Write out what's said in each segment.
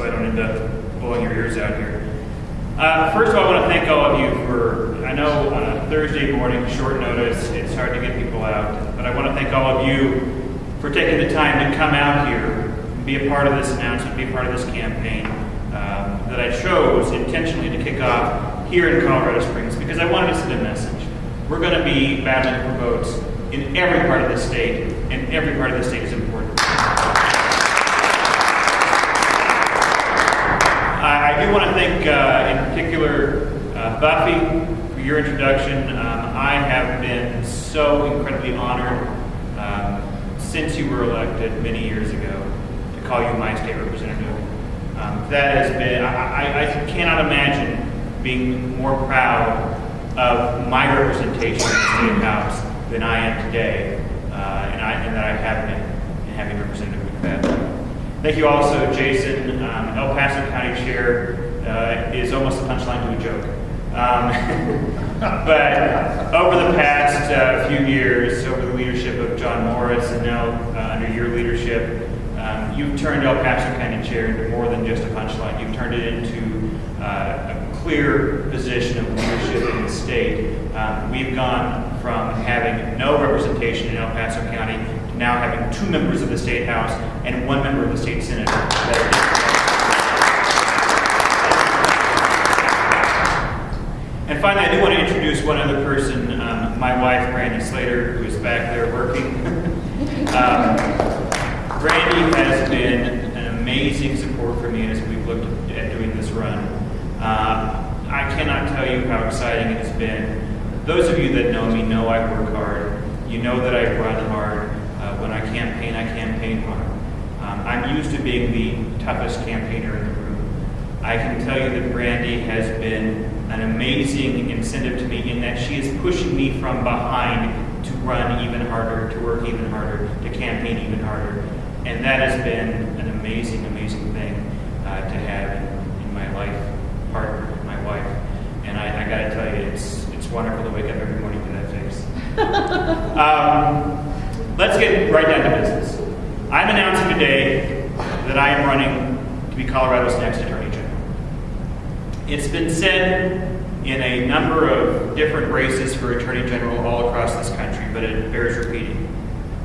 so I don't end up blowing your ears out here. First of all, I want to thank all of you for, I know on a Thursday morning, short notice, it's hard to get people out, but I want to thank all of you for taking the time to come out here and be a part of this announcement, be a part of this campaign that I chose intentionally to kick off here in Colorado Springs because I wanted to send a message. We're going to be battling for votes in every part of the state, and every part of the state is important. I do want to thank, in particular, Buffy for your introduction. I have been so incredibly honored since you were elected many years ago to call you my state representative. That has been, I cannot imagine being more proud of my representation in the State House than I am today, and that I have been in having Representative McFadden. Thank you also, Jason. El Paso County Chair is almost a punchline to a joke. But over the past few years, over the leadership of John Morris, and now under your leadership, you've turned El Paso County Chair into more than just a punchline. You've turned it into a clear position of leadership in the state. We've gone from having no representation in El Paso County to now having 2 members of the State House and 1 member of the State Senate. And finally, I do want to introduce one other person, my wife, Brandy Slater, who is back there working. Brandy has been an amazing support for me as we've looked at doing this run. I cannot tell you how exciting it has been. Those of you that know me know I work hard. You know that I run hard. When I campaign hard. I'm used to being the toughest campaigner in the room. I can tell you that Brandy has been an amazing incentive to me in that she is pushing me from behind to run even harder, to work even harder, to campaign even harder. And that has been an amazing, amazing thing to have in my life partner, my wife. And I got to tell you, it's wonderful to wake up every morning to that face. Let's get right down to business. I'm announcing today that I am running to be Colorado's next Attorney General. It's been said in a number of different races for Attorney General all across this country, but it bears repeating.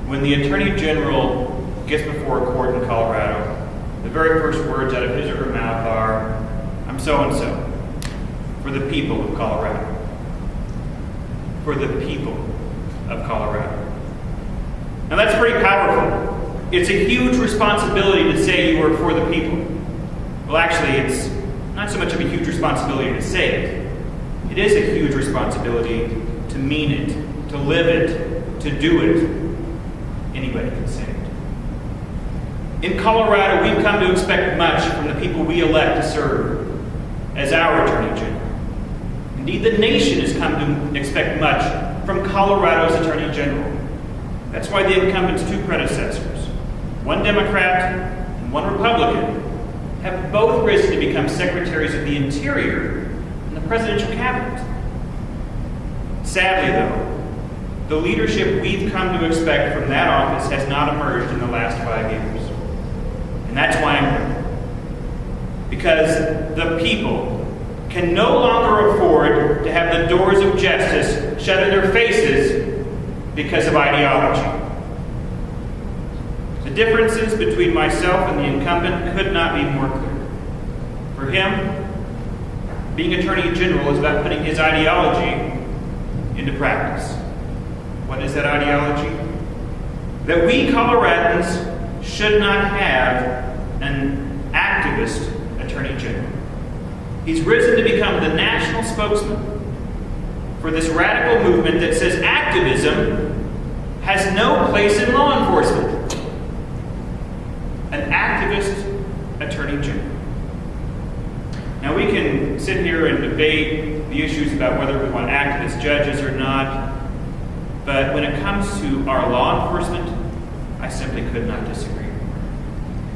When the Attorney General gets before a court in Colorado, the very first words out of his or her mouth are, "I'm so-and-so, for the people of Colorado." For the people of Colorado. Now that's pretty powerful. It's a huge responsibility to say you are for the people. Well, actually, it's not so much of a huge responsibility to say it. It is a huge responsibility to mean it, to live it, to do it. Anybody can say it. In Colorado, we've come to expect much from the people we elect to serve as our Attorney General. Indeed, the nation has come to expect much from Colorado's Attorney General. That's why the incumbent's 2 predecessors, one Democrat and one Republican, have both risen to become secretaries of the Interior in the presidential cabinet. Sadly, though, the leadership we've come to expect from that office has not emerged in the last 5 years. And that's why I'm running. Because the people can no longer afford to have the doors of justice shut in their faces because of ideology. The differences between myself and the incumbent could not be more clear. For him, being Attorney General is about putting his ideology into practice. What is that ideology? That we Coloradans should not have an activist Attorney General. He's risen to become the national spokesman for this radical movement that says activism has no place in law enforcement. An activist Attorney General. Now we can sit here and debate the issues about whether we want activist judges or not, but when it comes to our law enforcement, I simply could not disagree.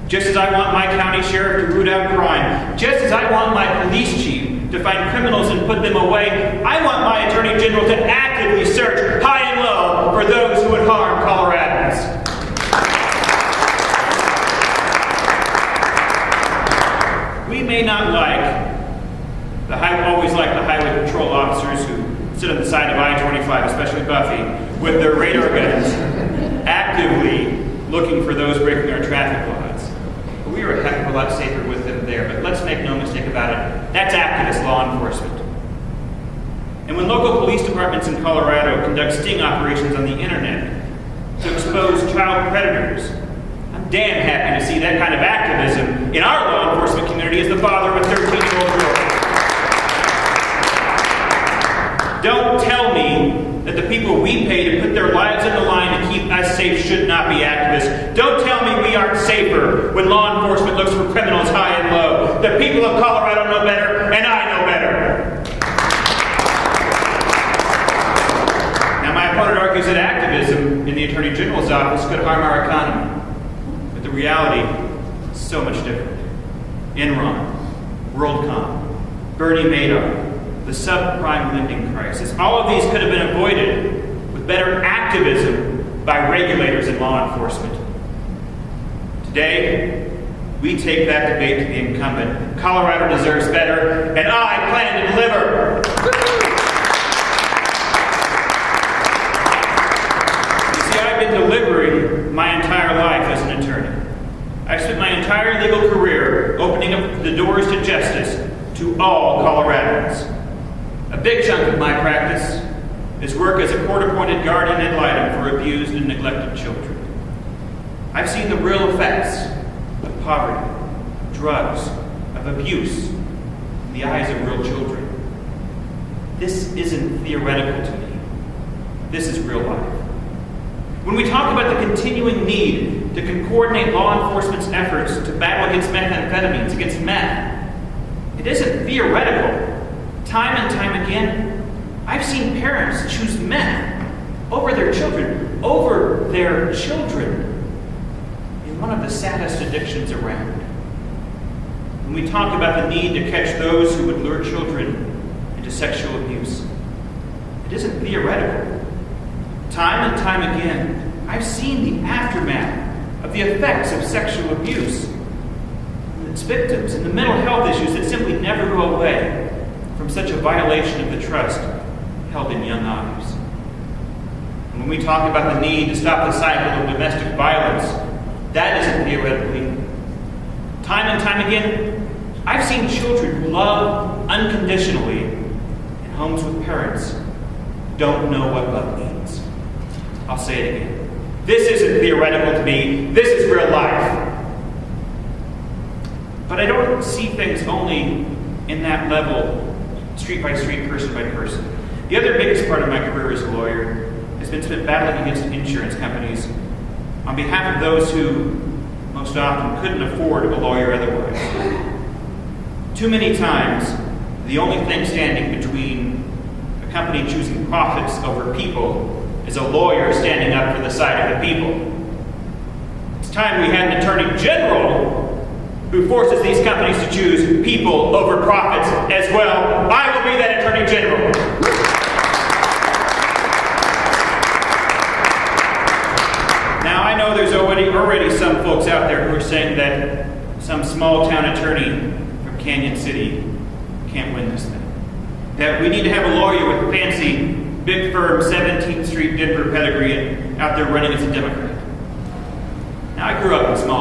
Just as I want my county sheriff to root out crime, just as I want my police chief to find criminals and put them away, I want my Attorney General to actively search high and low for those who would harm Coloradans. may not always like the highway patrol officers who sit on the side of I-25, especially Buffy, with their radar guns, actively looking for those breaking our traffic laws. But we are a heck of a lot safer with them there. But let's make no mistake about it, that's activist law enforcement. And when local police departments in Colorado conduct sting operations on the internet to expose child predators, I'm damn happy to see that kind of activism in our law enforcement community as the father of a 13-year-old girl. Don't tell me that the people we pay to put their lives on the line to keep us safe should not be activists. Don't tell me we aren't safer when law enforcement looks for criminals high and low. The people of Colorado know better, and I know better. Now, my opponent argues that activism in the Attorney General's office could harm our economy. But the reality is so much different. Enron, WorldCom, Bernie Madoff, the subprime lending crisis. All of these could have been avoided with better activism by regulators and law enforcement. Today, we take that debate to the incumbent. Colorado deserves better, and I plan to deliver. You see, I've been delivering my entire life as an attorney. I've spent my entire legal career opening up the doors to justice to all Coloradans. A big chunk of my practice is work as a court-appointed guardian ad litem for abused and neglected children. I've seen the real effects of poverty, drugs, of abuse in the eyes of real children. This isn't theoretical to me. This is real life. When we talk about the continuing need to coordinate law enforcement's efforts to battle against methamphetamines, against meth, it isn't theoretical. Time and time again, I've seen parents choose meth over their children, in one of the saddest addictions around. When we talk about the need to catch those who would lure children into sexual abuse, it isn't theoretical. Time and time again, I've seen the aftermath of the effects of sexual abuse, and its victims, and the mental health issues that simply never go away from such a violation of the trust held in young lives. And when we talk about the need to stop the cycle of domestic violence, that isn't theoretical either. Time and time again, I've seen children who love unconditionally in homes with parents who don't know what love means. I'll say it again. This isn't theoretical to me. This is real life. But I don't see things only in that level, street by street, person by person. The other biggest part of my career as a lawyer has been spent battling against insurance companies on behalf of those who most often couldn't afford a lawyer otherwise. Too many times, the only thing standing between a company choosing profits over people is a lawyer standing up for the side of the people. It's time we had an attorney general who forces these companies to choose people over profits as well. I will be that attorney general. Now, I know there's already some folks out there who are saying that some small town attorney from Canyon City can't win this thing. That we need to have a lawyer with a fancy, big firm, 17th Street Denver pedigree out there running as a Democrat. Now, I grew up in small